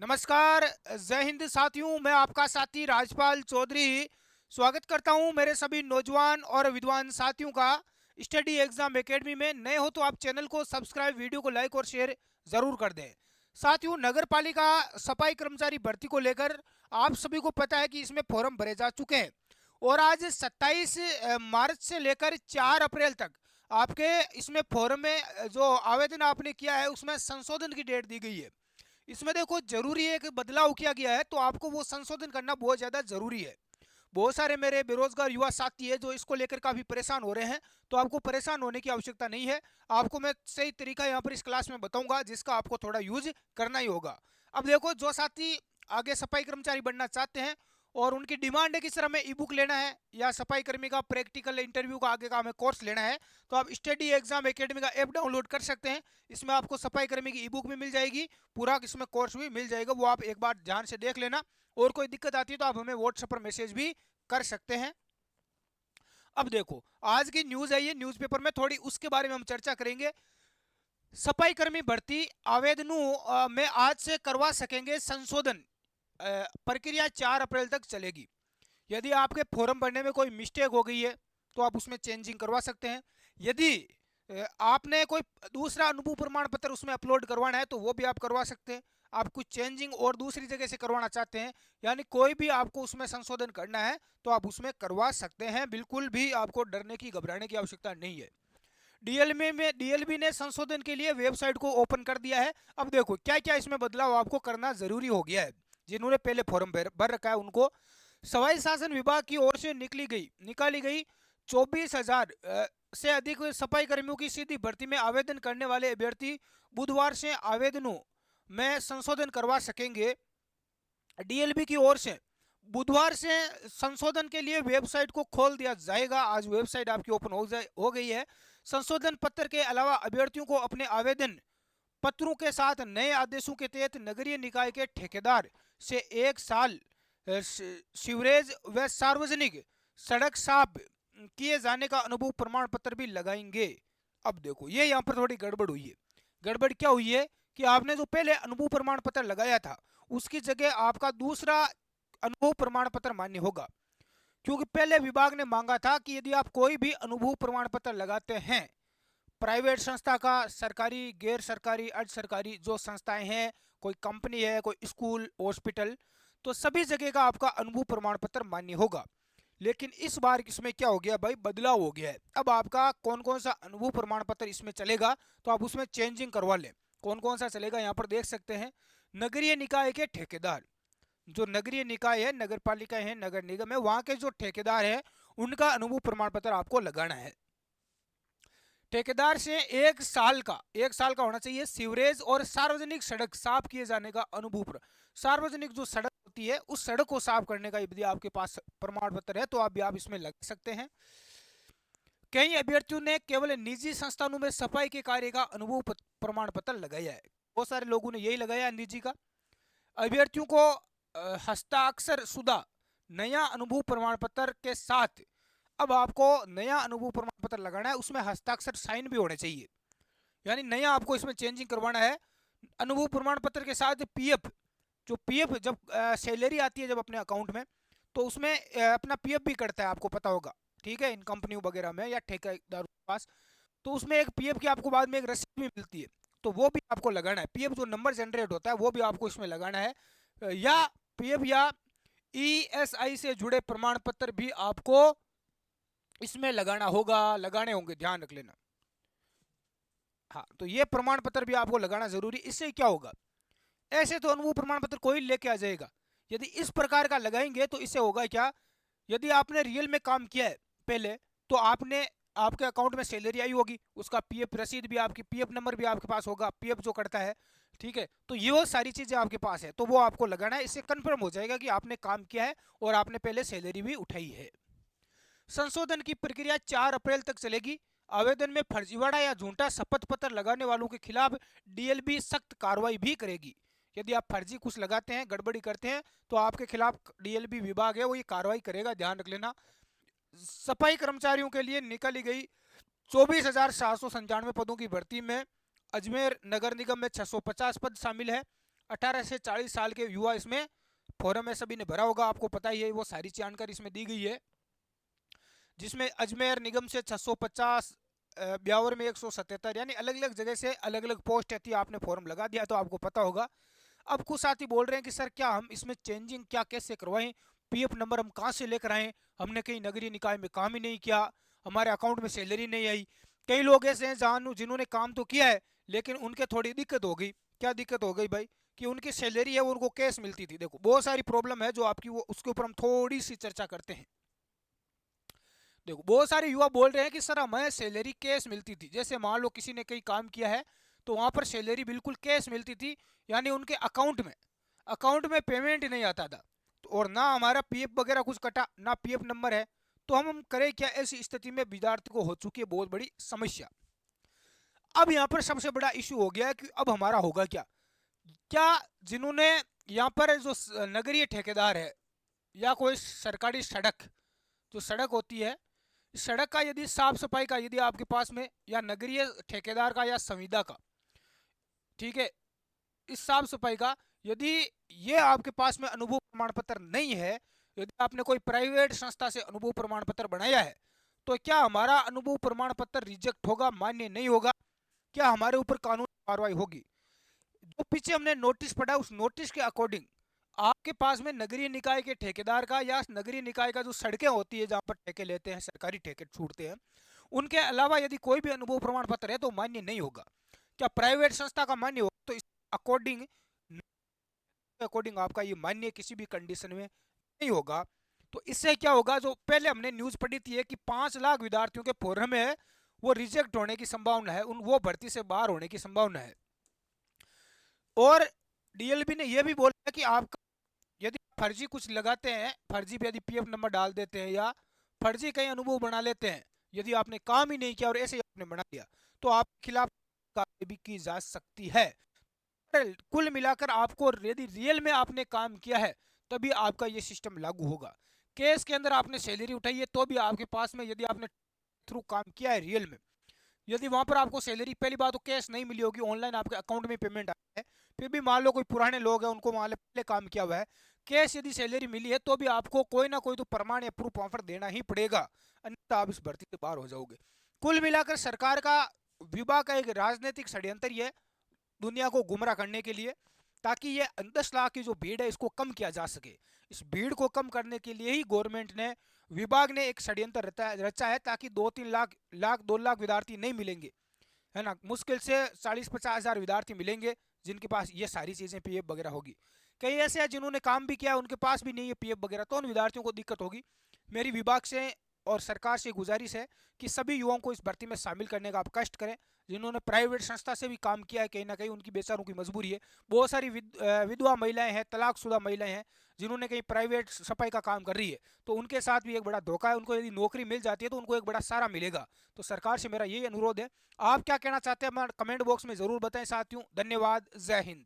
नमस्कार। जय हिंद साथियों, मैं आपका साथी राजपाल चौधरी स्वागत करता हूं मेरे सभी नौजवान और विद्वान साथियों का स्टडी एग्जाम एकेडमी में। नए हो तो आप चैनल को सब्सक्राइब, वीडियो को लाइक और शेयर जरूर कर दें। साथियों, नगर पालिका सफाई कर्मचारी भर्ती को लेकर आप सभी को पता है कि इसमें फॉर्म भरे जा चुके हैं और आज 27 मार्च से लेकर 4 अप्रैल तक आपके इसमें फॉर्म में जो आवेदन आपने किया है उसमें संशोधन की डेट दी गई है। इसमें देखो, जरूरी है कि बदलाव किया गया है तो आपको वो संशोधन करना बहुत ज्यादा जरूरी है। बहुत सारे मेरे बेरोजगार युवा साथी है जो इसको लेकर काफी परेशान हो रहे हैं, तो आपको परेशान होने की आवश्यकता नहीं है। आपको मैं सही तरीका यहाँ पर इस क्लास में बताऊंगा जिसका आपको थोड़ा यूज करना ही होगा। अब देखो, जो साथी आगे सफाई कर्मचारी बनना चाहते हैं और उनकी डिमांड है कि सर हमें ई बुक लेना है या सफाई कर्मी का प्रैक्टिकल इंटरव्यू का आगे का हमें कोर्स लेना है, तो आप स्टडी एग्जाम एकेडमी का ऐप डाउनलोड कर सकते हैं। इसमें आपको सफाई कर्मी की ई बुक भी मिल जाएगी, पूरा इसमें कोर्स भी मिल जाएगा, वो आप एक बार ध्यान से देख लेना। और कोई दिक्कत आती है तो आप हमें व्हाट्सएप पर मैसेज भी कर सकते हैं। अब देखो, आज की न्यूज आई है न्यूज़पेपर में, थोड़ी उसके बारे में हम चर्चा करेंगे। सफाई कर्मी भर्ती आवेदनों में आज से करवा सकेंगे संशोधन। प्रक्रिया 4 अप्रैल तक चलेगी। यदि आपके फॉर्म भरने में कोई मिस्टेक हो गई है तो आप उसमें चेंजिंग करवा सकते हैं। यदि आपने कोई दूसरा अनुभव प्रमाण पत्र उसमें अपलोड करवाना है तो वो भी आप करवा सकते हैं। आप कुछ चेंजिंग और दूसरी जगह से करवाना चाहते हैं, यानी कोई भी आपको उसमें संशोधन करना है तो आप उसमें करवा सकते हैं। बिल्कुल भी आपको डरने की, घबराने की आवश्यकता नहीं है। डीएलबी ने संशोधन के लिए वेबसाइट को ओपन कर दिया है। अब देखो क्या क्या इसमें बदलाव आपको करना जरूरी हो गया है। जिन्होंने पहले फॉर्म भर रखा है उनको सवाई शासन विभाग की ओर से निकाली गई 24,000 से अधिक सफाई कर्मियों की सीधी भर्ती में आवेदन करने वाले अभ्यर्थी बुधवार से आवेदनों में संशोधन करवा सकेंगे। डीएलबी की ओर से बुधवार से संशोधन के लिए वेबसाइट को खोल दिया जाएगा। आज वेबसाइट आपकी ओपन हो गई है। संशोधन पत्र के अलावा अभ्यर्थियों को अपने आवेदन पत्रों के साथ नए आदेशों के तहत नगरीय निकाय के ठेकेदार से 1 साल सीवरेज व सार्वजनिक सड़क साफ किए जाने का अनुभव प्रमाण पत्र भी लगाएंगे। अब देखो, ये यहाँ पर थोड़ी गड़बड़ हुई है। गड़बड़ क्या हुई है कि आपने जो पहले अनुभव प्रमाण पत्र लगाया था उसकी जगह आपका दूसरा अनुभव प्रमाण पत्र मान्य होगा। क्योंकि पहले विभाग ने मांगा था कि यदि आप कोई भी अनुभव प्रमाण पत्र लगाते हैं, प्राइवेट संस्था का, सरकारी, गैर सरकारी, अर्ध सरकारी जो संस्थाएं हैं, कोई कंपनी है, कोई स्कूल, हॉस्पिटल, तो सभी जगह का आपका अनुभव प्रमाण पत्र मान्य होगा। लेकिन इस बार इसमें क्या हो गया भाई, बदलाव हो गया है। अब आपका कौन कौन सा अनुभव प्रमाण पत्र इसमें चलेगा तो आप उसमें चेंजिंग करवा लें। कौन कौन सा चलेगा यहाँ पर देख सकते हैं। नगरीय निकाय के ठेकेदार, जो नगरीय निकाय है, नगर पालिका है, नगर निगम है, वहां के जो ठेकेदार है उनका अनुभव प्रमाण पत्र आपको लगाना है। ठेकेदार से 1 साल का होना चाहिए सीवरेज और सार्वजनिक सड़क साफ किए जाने का अनुभव। सार्वजनिक जो सड़क होती है उस सड़क को साफ करने का यदि आपके पास प्रमाण पत्र है तो आप इसमें लग सकते हैं। कई अभ्यर्थियों ने केवल निजी संस्थानों में सफाई के कार्य का अनुभव प्रमाण पत्र लगाया है। बहुत सारे लोगों ने यही लगाया निजी का। अभ्यर्थियों को हस्ताक्षर शुदा नया अनुभव प्रमाण पत्र के साथ, अब आपको नया अनुभव प्रमाण पत्र लगाना है, उसमें हस्ताक्षर साइन भी होने चाहिए, यानी नया आपको इसमें चेंजिंग करवाना है। अनुभव प्रमाण पत्र के साथ पीएफ, जो पीएफ जब सैलरी आती है जब अपने अकाउंट में, तो उसमें अपना पीएफ भी कटता है, आपको पता होगा, ठीक है, इन कंपनियों वगैरह में या ठेकेदारों के पास। तो उसमें एक पीएफ की आपको बाद में एक रसीद भी मिलती है, तो वो भी आपको लगाना है। पीएफ जो नंबर जनरेट होता है वो भी आपको इसमें लगाना है। या पीएफ या ईएसआई से जुड़े प्रमाण पत्र भी आपको इसमें लगाना होगा, लगाने होंगे, ध्यान रख लेना। हाँ, तो ये प्रमाण पत्र भी आपको लगाना जरूरी। इससे क्या होगा, ऐसे तो अनुभव प्रमाण पत्र कोई लेके आ जाएगा, यदि इस प्रकार का लगाएंगे तो इससे होगा क्या, यदि आपने रियल में काम किया है पहले तो आपने, आपके अकाउंट में सैलरी आई होगी, उसका पीएफ रसीद भी, आपकी पीएफ नंबर भी आपके पास होगा, पीएफ जो कटता है, ठीक है, तो ये वो सारी चीजें आपके पास है, तो वो आपको लगाना है। इससे कंफर्म हो जाएगा कि आपने काम किया है और आपने पहले सैलरी भी उठाई है। संशोधन की प्रक्रिया 4 अप्रैल तक चलेगी। आवेदन में फर्जीवाड़ा या झूठा शपथ पत्र लगाने वालों के खिलाफ डीएलबी सख्त कार्रवाई भी करेगी। यदि आप फर्जी कुछ लगाते हैं, गड़बड़ी करते हैं, तो आपके खिलाफ डीएलबी विभाग है वो ये कार्रवाई करेगा, ध्यान रख लेना। सफाई कर्मचारियों के लिए निकाली गई 24,797 पदों की भर्ती में अजमेर नगर निगम में 650 पद शामिल है। 18 से 40 साल के युवा इसमें फॉर्म में सभी ने भरा होगा, आपको पता ही है, वो सारी जानकारी इसमें दी गई है। जिसमें अजमेर निगम से 650, ब्यावर में 177, यानी अलग अलग जगह से अलग अलग पोस्ट रहती है। आपने फॉर्म लगा दिया तो आपको पता होगा। अब कुछ साथी बोल रहे हैं कि सर क्या हम इसमें चेंजिंग क्या कैसे करवाएं, पीएफ नंबर हम कहाँ से लेकर आएँ, हमने कहीं नगरीय निकाय में काम ही नहीं किया, हमारे अकाउंट में सैलरी नहीं आई। कई लोग ऐसे हैं जिन्होंने काम तो किया है लेकिन उनके थोड़ी दिक्कत हो गई। क्या दिक्कत हो गई भाई, कि उनकी सैलरी है वो उनको कैश मिलती थी। देखो बहुत सारी प्रॉब्लम है जो आपकी, वो उसके ऊपर हम थोड़ी सी चर्चा करते हैं। देखो बहुत सारे युवा बोल रहे हैं कि सर हमें सैलरी कैश मिलती थी। जैसे मान लो किसी ने कहीं काम किया है तो वहां पर सैलरी बिल्कुल कैश मिलती थी, यानी उनके अकाउंट में पेमेंट नहीं आता था। तो और ना हमारा पीएफ वगैरह कुछ कटा, ना पीएफ नंबर है। तो हम करें क्या, ऐसी स्थिति में विद्यार्थी को हो चुकी है बहुत बड़ी समस्या। अब यहाँ पर सबसे बड़ा इशू हो गया है कि अब हमारा होगा क्या। क्या जिन्होंने यहाँ पर जो नगरीय ठेकेदार है या कोई सरकारी सड़क, जो सड़क होती है, सड़क का यदि साफ सफाई का यदि आपके पास में, या नगरीय ठेकेदार का या संविदा का, ठीक है, इस साफ सफाई का यदि ये आपके पास में अनुभव प्रमाण पत्र नहीं है, यदि आपने कोई प्राइवेट संस्था से अनुभव प्रमाण पत्र बनाया है, तो क्या हमारा अनुभव प्रमाण पत्र रिजेक्ट होगा, मान्य नहीं होगा, क्या हमारे ऊपर कानूनी कार्रवाई होगी। जो पीछे हमने नोटिस पढ़ा उस नोटिस के अकॉर्डिंग आपके पास में नगरीय निकाय के ठेकेदार का या नगरीय निकाय का जो सड़कें होती है जहां पर ठेके लेते हैं, सरकारी ठेके छूटते हैं, उनके अलावा यदि कोई भी अनुभव प्रमाण पत्र है तो मान्य नहीं होगा। क्या प्राइवेट संस्था का मान्य होगा, तो इस अकॉर्डिंग अकॉर्डिंग आपका ये मान्य किसी भी कंडीशन में नहीं होगा। तो इससे क्या होगा, जो पहले हमने न्यूज पढ़ी थी कि 5 लाख विद्यार्थियों के फॉर्म है वो रिजेक्ट होने की संभावना है, उन वो भर्ती से बाहर होने की संभावना है। और डीएलबी ने यह भी बोला कि आपका यदि फर्जी कुछ लगाते हैं, फर्जी पे यदि पीएफ नंबर डाल देते हैं या फर्जी कहीं अनुभव बना लेते हैं, यदि आपने काम ही नहीं किया और ऐसे ही आपने बना दिया, तो आपके खिलाफ कार्रवाई भी की जा सकती है। कुल मिलाकर आपको यदि रियल में आपने काम किया है तभी आपका ये सिस्टम लागू होगा। केस के अंदर आपने सैलरी उठाई है तो भी आपके पास में, यदि आपने थ्रू काम किया है रियल में, यदि वहां पर आपको सैलरी, पहली बात तो कैश नहीं मिली होगी, ऑनलाइन आपके अकाउंट में पेमेंट आया है, फिर भी मान लो कोई पुराने लोग हैं उनको मान लो पहले काम किया हुआ है, कैश यदि सैलरी मिली है तो भी आपको कोई ना कोई तो प्रमाण या प्रूफ वहां पर देना ही पड़ेगा, अन्यथा आप इस भर्ती से बाहर हो जाओगे। कुल मिलाकर सरकार का, विभाग का एक राजनीतिक षड्यंत्र ही है दुनिया को गुमराह करने के लिए, ताकि ये 10 लाख की जो भीड़ है इसको कम किया जा सके। इस भीड़ को कम करने के लिए ही गवर्नमेंट ने, विभाग ने एक षड्यंत्र रचा है, ताकि 2-3 लाख 2 लाख विद्यार्थी नहीं मिलेंगे, है ना, मुश्किल से 40-50 हज़ार विद्यार्थी मिलेंगे जिनके पास ये सारी चीज़ें पीएफ वगैरह होगी। कई ऐसे हैं जिन्होंने काम भी किया उनके पास भी नहीं है पीएफ वगैरह, तो उन विद्यार्थियों को दिक्कत होगी। मेरी विभाग से और सरकार से गुजारिश है कि सभी युवाओं को इस भर्ती में शामिल करने का आप कष्ट करें। जिन्होंने प्राइवेट संस्था से भी काम किया है, कहीं ना कहीं उनकी बेचारों की मजबूरी है। बहुत सारी विधवा महिलाएं हैं, तलाकशुदा महिलाएं हैं जिन्होंने कहीं प्राइवेट सफाई का काम कर रही है, तो उनके साथ भी एक बड़ा धोखा है। उनको यदि नौकरी मिल जाती है तो उनको एक बड़ा सहारा मिलेगा। तो सरकार से मेरा यही अनुरोध है। आप क्या कहना चाहते हैं कमेंट बॉक्स में ज़रूर बताएं साथियों। धन्यवाद। जय हिंद।